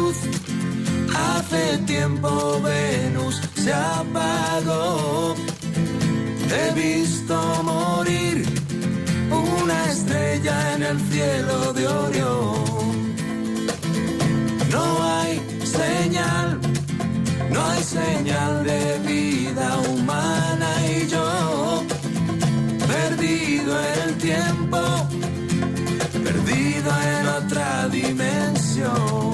luz. Hace tiempo Venus se apagó. He visto morir una estrella en el cielo de Orión. No hay señal de vida humana y yo, perdido en el tiempo, perdido en otra dimensión.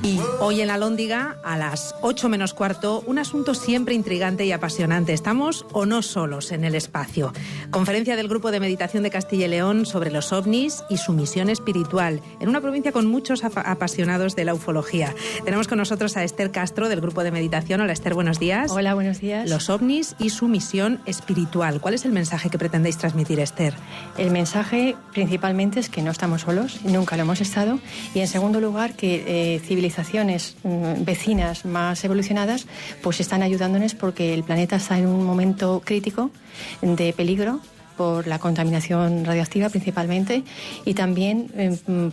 Y hoy en La Alhóndiga, a las 8 menos cuarto, un asunto siempre intrigante y apasionante. ¿Estamos o no solos en el espacio? Conferencia del Grupo de Meditación de Castilla y León sobre los ovnis y su misión espiritual, en una provincia con muchos apasionados de la ufología. Tenemos con nosotros a Esther Castro, del Grupo de Meditación. Hola, Esther, buenos días. Hola, buenos días. Los ovnis y su misión espiritual. ¿Cuál es el mensaje que pretendéis transmitir, Esther? El mensaje principalmente es que no estamos solos, nunca lo hemos estado, y en segundo lugar que civilizaciones vecinas más evolucionadas pues están ayudándonos porque el planeta está en un momento crítico de peligro por la contaminación radioactiva principalmente y también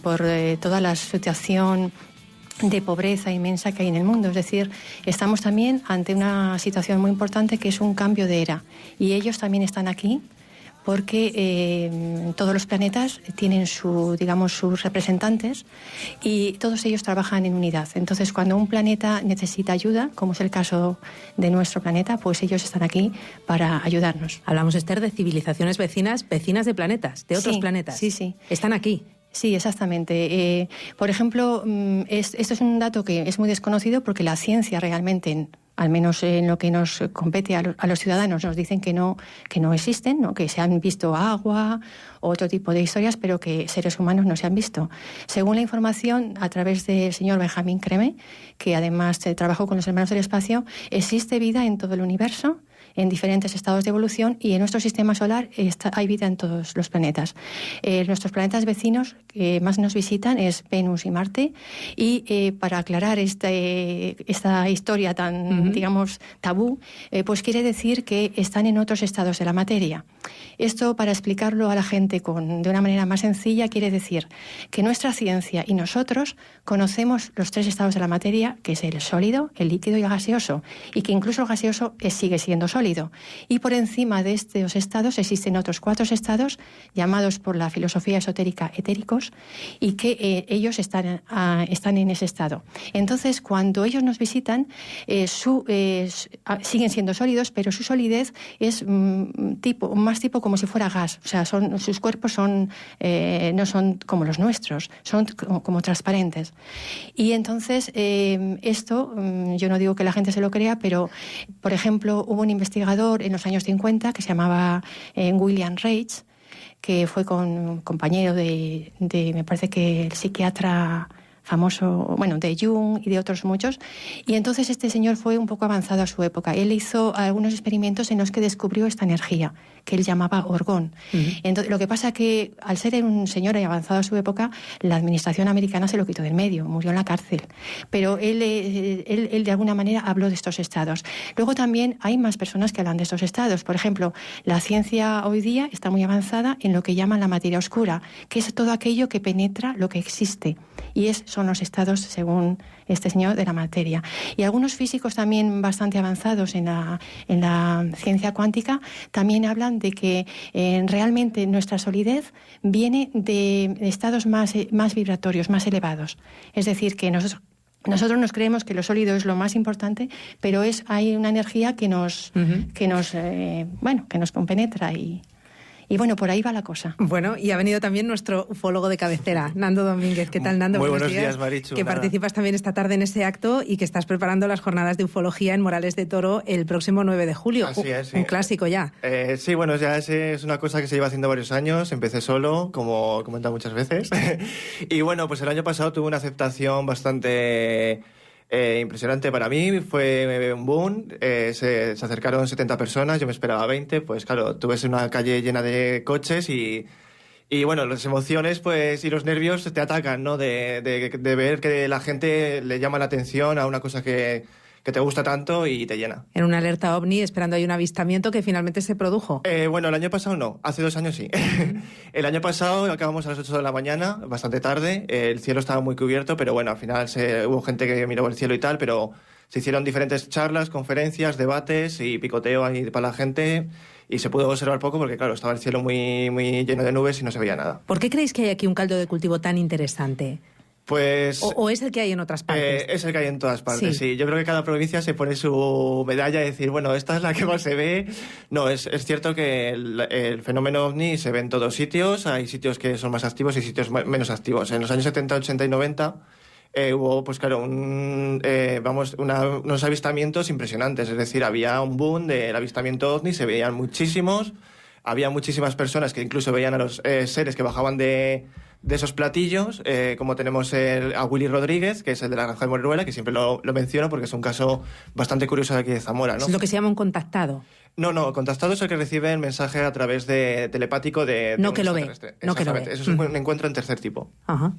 por toda la situación de pobreza inmensa que hay en el mundo. Es decir, estamos también ante una situación muy importante que es un cambio de era y ellos también están aquí porque todos los planetas tienen sus representantes y todos ellos trabajan en unidad. Entonces, cuando un planeta necesita ayuda, como es el caso de nuestro planeta, pues ellos están aquí para ayudarnos. Hablamos, Esther, de civilizaciones vecinas de planetas, de otros planetas. Sí, sí. Están aquí. Sí, exactamente. Por ejemplo, esto es un dato que es muy desconocido porque la ciencia realmente, al menos en lo que nos compete a los ciudadanos, nos dicen que no existen, ¿no? Que se han visto agua o otro tipo de historias, pero que seres humanos no se han visto. Según la información, a través del señor Benjamin Creme, que además trabajó con los Hermanos del Espacio, existe vida en todo el universo, en diferentes estados de evolución, y en nuestro sistema solar hay vida en todos los planetas. Nuestros planetas vecinos que más nos visitan es Venus y Marte, y para aclarar esta historia tan, digamos, tabú, pues quiere decir que están en otros estados de la materia. Esto, para explicarlo a la gente de una manera más sencilla, quiere decir que nuestra ciencia y nosotros conocemos los tres estados de la materia, que es el sólido, el líquido y el gaseoso, y que incluso el gaseoso sigue siendo sólido. Y por encima de estos estados existen otros 4 estados llamados por la filosofía esotérica etéricos, y que ellos están en ese estado. Entonces, cuando ellos nos visitan, siguen siendo sólidos, pero su solidez es más tipo como si fuera gas. O sea, sus cuerpos no son como los nuestros, son como transparentes. Y entonces, esto, yo no digo que la gente se lo crea, pero, por ejemplo, hubo un investigador en los años 50 que se llamaba William Reich, que fue compañero de, me parece que el psiquiatra famoso, de Jung y de otros muchos, y entonces este señor fue un poco avanzado a su época. Él hizo algunos experimentos en los que descubrió esta energía, que él llamaba orgón. Entonces, lo que pasa que, al ser un señor avanzado a su época, la administración americana se lo quitó del medio, murió en la cárcel. Pero él de alguna manera habló de estos estados. Luego también hay más personas que hablan de estos estados. Por ejemplo, la ciencia hoy día está muy avanzada en lo que llaman la materia oscura, que es todo aquello que penetra lo que existe. Y son los estados, según este señor, de la materia. Y algunos físicos también bastante avanzados en la ciencia cuántica también hablan de que realmente nuestra solidez viene de estados más vibratorios, más elevados. Es decir, que nosotros nos creemos que lo sólido es lo más importante, pero hay una energía que nos compenetra y bueno, por ahí va la cosa. Bueno, y ha venido también nuestro ufólogo de cabecera, Nando Domínguez. ¿Qué tal, Nando? Muy buenos días, Marichu. Que participas también esta tarde en ese acto y que estás preparando las jornadas de ufología en Morales de Toro el próximo 9 de julio. Así es, sí. Un clásico ya. Sí, bueno, ya es una cosa que se lleva haciendo varios años. Empecé solo, como he comentado muchas veces. Y bueno, pues el año pasado tuve una aceptación bastante impresionante para mí, fue un boom, se acercaron 70 personas, yo me esperaba 20, pues claro, tú ves una calle llena de coches y bueno, las emociones pues y los nervios te atacan, ¿no? De ver que la gente le llama la atención a una cosa que que te gusta tanto y te llena. En una alerta ovni, esperando ahí un avistamiento que finalmente se produjo. Bueno, el año pasado no, hace 2 años sí. El año pasado acabamos a las 8 de la mañana, bastante tarde, el cielo estaba muy cubierto, pero bueno, al final hubo gente que miró el cielo y tal, pero se hicieron diferentes charlas, conferencias, debates y picoteo ahí para la gente y se pudo observar poco porque, claro, estaba el cielo muy, muy lleno de nubes y no se veía nada. ¿Por qué creéis que hay aquí un caldo de cultivo tan interesante? Pues... ¿O es el que hay en otras partes? Es el que hay en todas partes, sí. Yo creo que cada provincia se pone su medalla y decir, bueno, esta es la que más se ve. No, es cierto que el fenómeno ovni se ve en todos sitios. Hay sitios que son más activos y sitios menos activos. En los años 70, 80 y 90 hubo, pues claro, unos avistamientos impresionantes. Es decir, había un boom del avistamiento ovni, se veían muchísimos. Había muchísimas personas que incluso veían a los seres que bajaban de esos platillos, como tenemos a Willy Rodríguez, que es el de la Granja de Moruela, que siempre lo menciono porque es un caso bastante curioso de aquí de Zamora, ¿no? Es lo que se llama un contactado. No, contactado es el que recibe el mensaje a través de telepático de no que lo ve, no que lo ve. Eso es un encuentro en tercer tipo. Ajá.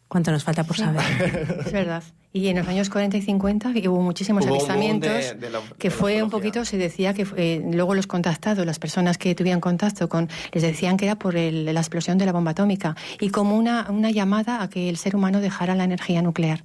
¿Cuánto nos falta por saber? Es verdad. Y en los años 40 y 50 hubo muchísimos avistamientos que fue un poquito, se decía que luego los contactados, las personas que tuvieron contacto les decían que era por la explosión de la bomba atómica y como una llamada a que el ser humano dejara la energía nuclear.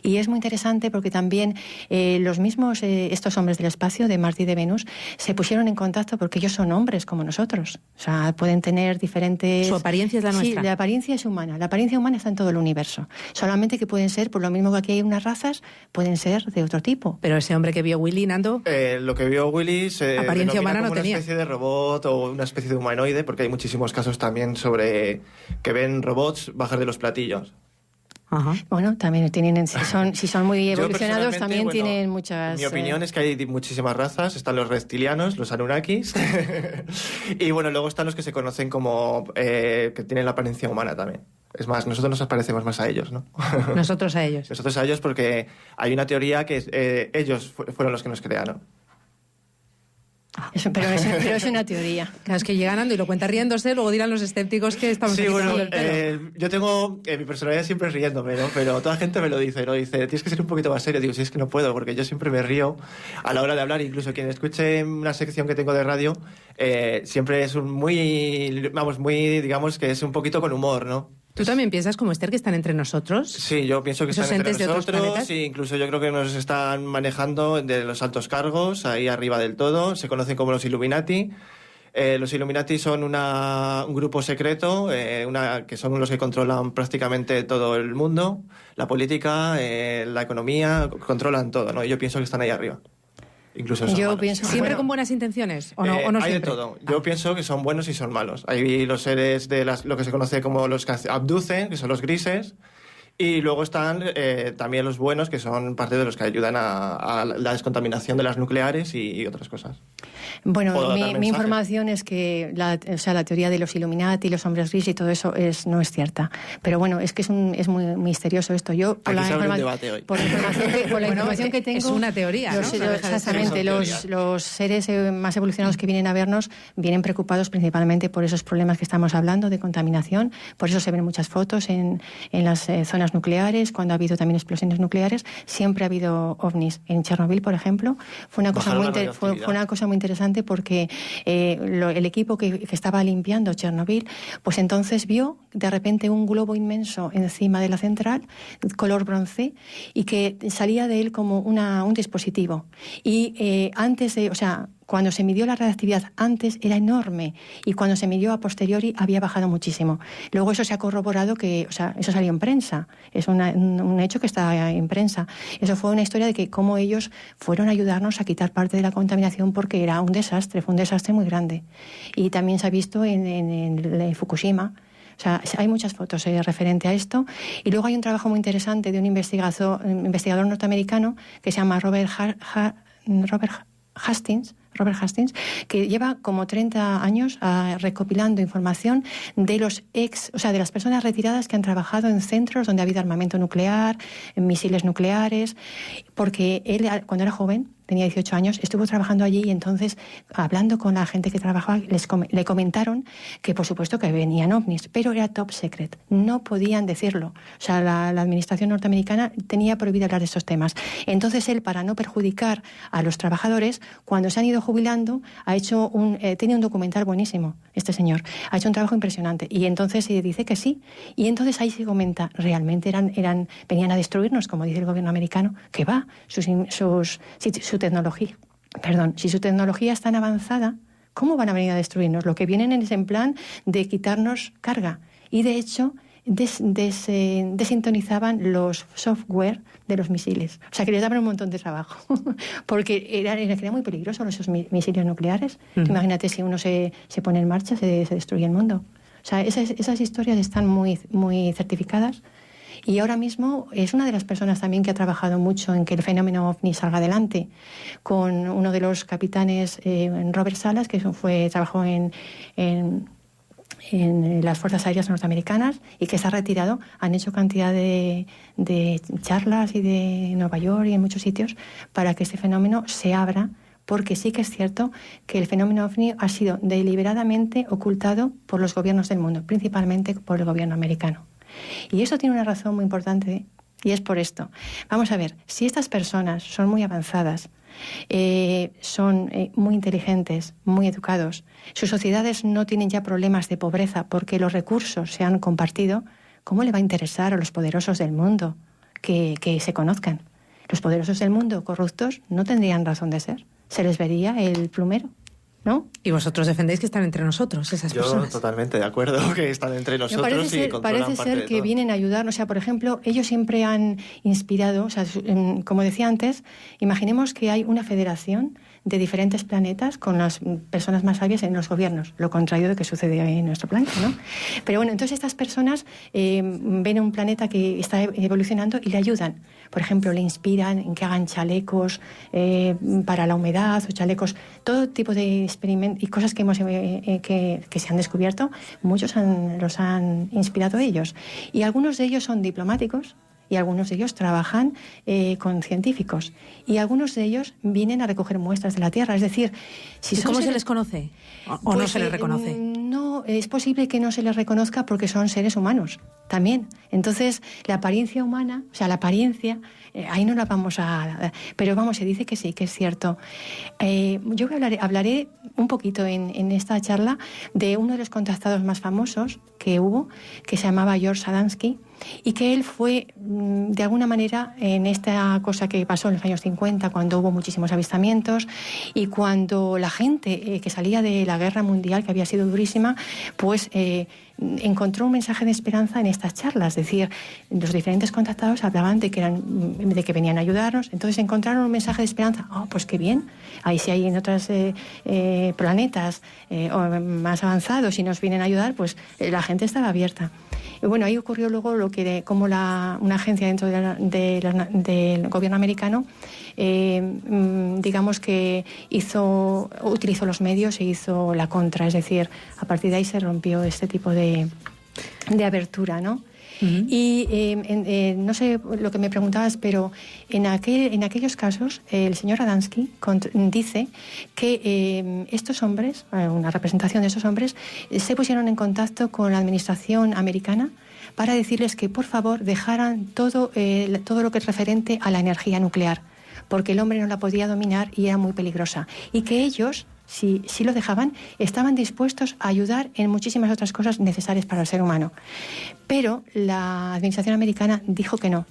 Y es muy interesante porque también los mismos, estos hombres del espacio, de Marte y de Venus, se pusieron en contacto porque ellos son hombres como nosotros. O sea, pueden tener diferentes... Su apariencia es la nuestra. Sí, la apariencia es humana. La apariencia humana está en todo el universo. Solamente que pueden ser, por lo mismo que aquí hay unas razas, pueden ser de otro tipo. Pero ese hombre que vio Willy, Nando... Lo que vio Willy se apariencia humana como no tenía. Una especie de robot o una especie de humanoide, porque hay muchísimos casos también sobre que ven robots bajar de los platillos. Ajá. Bueno, también tienen, si son muy evolucionados, también tienen muchas... Mi opinión es que hay muchísimas razas. Están los reptilianos, los Anunnakis, y bueno, luego están los que se conocen como que tienen la apariencia humana también. Es más, nosotros nos parecemos más a ellos, ¿no? Nosotros a ellos. Nosotros a ellos porque hay una teoría que ellos fueron los que nos crearon. Pero es una teoría. Claro, es que llegan Nando y lo cuenta riéndose, luego dirán los escépticos que estamos... Sí, bueno, yo tengo mi personalidad siempre riéndome, ¿no? Pero toda la gente me lo dice, ¿no? Dice, tienes que ser un poquito más serio. Digo, sí, es que no puedo, porque yo siempre me río a la hora de hablar. Incluso quien escuche una sección que tengo de radio, siempre es digamos que es un poquito con humor, ¿no? ¿Tú también piensas como Esther que están entre nosotros? Sí, yo pienso que están entre nosotros y incluso yo creo que nos están manejando de los altos cargos, ahí arriba del todo. Se conocen como los Illuminati. Los Illuminati son un grupo secreto, que son los que controlan prácticamente todo el mundo, la política, la economía, controlan todo, ¿no? Y yo pienso que están ahí arriba. Incluso yo pienso ¿Siempre con buenas intenciones? ¿O no hay siempre? de todo. Yo pienso que son buenos y son malos. Hay los seres de lo que se conoce como los que abducen, que son los grises, y luego están también los buenos, que son parte de los que ayudan a la descontaminación de las nucleares y otras cosas. Bueno, mi información es que la teoría de los Illuminati, los hombres grises y todo eso no es cierta. Pero bueno, es que es muy misterioso esto. Yo por Aquí la debate hoy. Por la información que tengo... Es una teoría, ¿no? Exactamente. Los seres más evolucionados que vienen a vernos vienen preocupados principalmente por esos problemas que estamos hablando de contaminación. Por eso se ven muchas fotos en las zonas nucleares, cuando ha habido también explosiones nucleares. Siempre ha habido ovnis. En Chernobyl, por ejemplo, fue una cosa muy interesante porque el equipo que estaba limpiando Chernobyl, pues entonces vio de repente un globo inmenso encima de la central, color bronce, y que salía de él como un dispositivo. Y cuando se midió la radiactividad antes era enorme y cuando se midió a posteriori había bajado muchísimo. Luego eso se ha corroborado eso salió en prensa. Es un hecho que está en prensa. Eso fue una historia de que cómo ellos fueron a ayudarnos a quitar parte de la contaminación porque era un desastre, fue un desastre muy grande. Y también se ha visto en Fukushima. O sea, hay muchas fotos referente a esto. Y luego hay un trabajo muy interesante de un investigador norteamericano que se llama Robert Hastings, que lleva como 30 años recopilando información de de las personas retiradas que han trabajado en centros donde ha habido armamento nuclear, en misiles nucleares, porque él, cuando era joven, tenía 18 años, estuvo trabajando allí y entonces, hablando con la gente que trabajaba, le comentaron que, por supuesto, que venían ovnis, pero era top secret. No podían decirlo. O sea, la administración norteamericana tenía prohibido hablar de estos temas. Entonces, él, para no perjudicar a los trabajadores, cuando se han ido jubilando, tenía un documental buenísimo, este señor. Ha hecho un trabajo impresionante. Y entonces se dice que sí. Y entonces ahí se comenta, realmente venían a destruirnos, como dice el gobierno americano, que va, su tecnología. Si su tecnología es tan avanzada, ¿cómo van a venir a destruirnos? Lo que vienen es en plan de quitarnos carga. Y de hecho, desintonizaban los software de los misiles. O sea, que les daban un montón de trabajo. Porque era muy peligroso esos misiles nucleares. Imagínate si uno se pone en marcha, se destruye el mundo. O sea, esas historias están muy, muy certificadas. Y ahora mismo es una de las personas también que ha trabajado mucho en que el fenómeno OVNI salga adelante, con uno de los capitanes, Robert Salas, que trabajó en las Fuerzas Aéreas norteamericanas y que se ha retirado. Han hecho cantidad de charlas y de Nueva York y en muchos sitios para que este fenómeno se abra, porque sí que es cierto que el fenómeno OVNI ha sido deliberadamente ocultado por los gobiernos del mundo, principalmente por el gobierno americano. Y eso tiene una razón muy importante, y es por esto. Vamos a ver, si estas personas son muy avanzadas, son muy inteligentes, muy educados, sus sociedades no tienen ya problemas de pobreza porque los recursos se han compartido, ¿cómo le va a interesar a los poderosos del mundo que se conozcan? Los poderosos del mundo corruptos no tendrían razón de ser. Se les vería el plumero, ¿no? Y vosotros defendéis que están entre nosotros, esas personas. Yo totalmente de acuerdo que están entre nosotros y controlan parece parte de ser que todo. vienen a ayudarnos. O sea, por ejemplo, ellos siempre han inspirado, o sea, como decía antes, imaginemos que hay una federación de diferentes planetas con las personas más sabias en los gobiernos, lo contrario de que sucede en nuestro planeta, ¿no? Pero bueno, entonces estas personas ven un planeta que está evolucionando y le ayudan. Por ejemplo, le inspiran en que hagan chalecos para la humedad o chalecos, todo tipo de experimentos y cosas que se han descubierto, muchos los han inspirado ellos. Y algunos de ellos son diplomáticos, y algunos de ellos trabajan con científicos. Y algunos de ellos vienen a recoger muestras de la Tierra. Es decir, ¿cómo se les conoce? ¿O no se les reconoce? No, es posible que no se les reconozca porque son seres humanos también. Entonces, la apariencia humana, o sea, la apariencia, ahí no la vamos a... Pero vamos, se dice que sí, que es cierto. Yo hablaré un poquito en esta charla de uno de los contactados más famosos que hubo, que se llamaba George Adamski, y que él fue, de alguna manera, en esta cosa que pasó en los años 50, cuando hubo muchísimos avistamientos y cuando la gente que salía de la guerra mundial, que había sido durísima, pues encontró un mensaje de esperanza en estas charlas. Es decir, los diferentes contactados hablaban de que venían a ayudarnos, entonces encontraron un mensaje de esperanza. Pues qué bien, ahí sí hay en otros planetas más avanzados y nos vienen a ayudar, pues la gente estaba abierta. Y bueno, ahí ocurrió luego como una agencia dentro del gobierno americano, digamos que utilizó los medios e hizo la contra, es decir, a partir de ahí se rompió este tipo de abertura, ¿no? Uh-huh. Y no sé lo que me preguntabas, pero en aquellos casos el señor Adamski dice que estos hombres, una representación de estos hombres, se pusieron en contacto con la administración americana para decirles que por favor dejaran todo lo que es referente a la energía nuclear, porque el hombre no la podía dominar y era muy peligrosa, y que ellos, si lo dejaban, estaban dispuestos a ayudar en muchísimas otras cosas necesarias para el ser humano. Pero la administración americana dijo que no.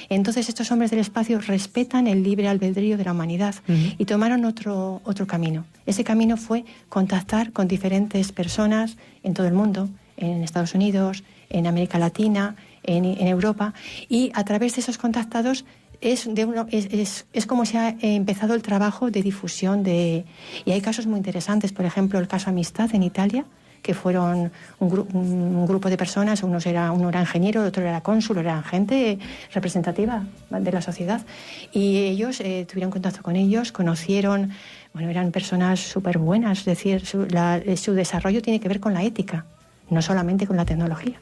Entonces estos hombres del espacio respetan el libre albedrío de la humanidad, uh-huh, y tomaron otro camino. Ese camino fue contactar con diferentes personas en todo el mundo, en Estados Unidos, en América Latina, en Europa, y a través de esos contactados es como se ha empezado el trabajo de difusión y hay casos muy interesantes. Por ejemplo, el caso Amistad en Italia, que fueron un grupo de personas, uno era ingeniero, otro era cónsul, eran gente representativa de la sociedad, y ellos tuvieron contacto con ellos, conocieron, eran personas súper buenas, es decir, su desarrollo tiene que ver con la ética, no solamente con la tecnología.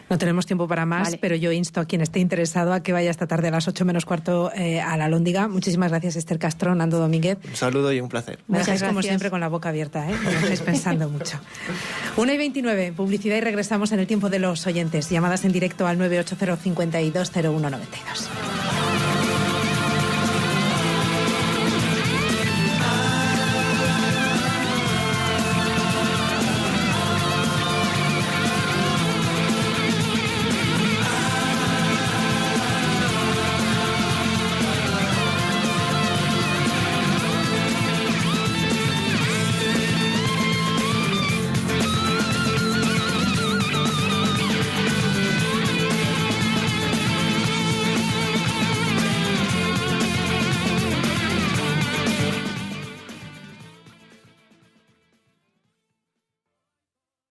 No tenemos tiempo para más, Vale. pero yo insto a quien esté interesado a que vaya esta tarde a las 8 menos cuarto a la Alhóndiga. Muchísimas gracias, Esther Castro, Nando Domínguez. Un saludo y un placer. Me Muchas dejáis como gracias. siempre con la boca abierta, ¿eh? Me dejáis pensando mucho. 1:29, publicidad y regresamos en el tiempo de los oyentes. Llamadas en directo al 980 52 01 92.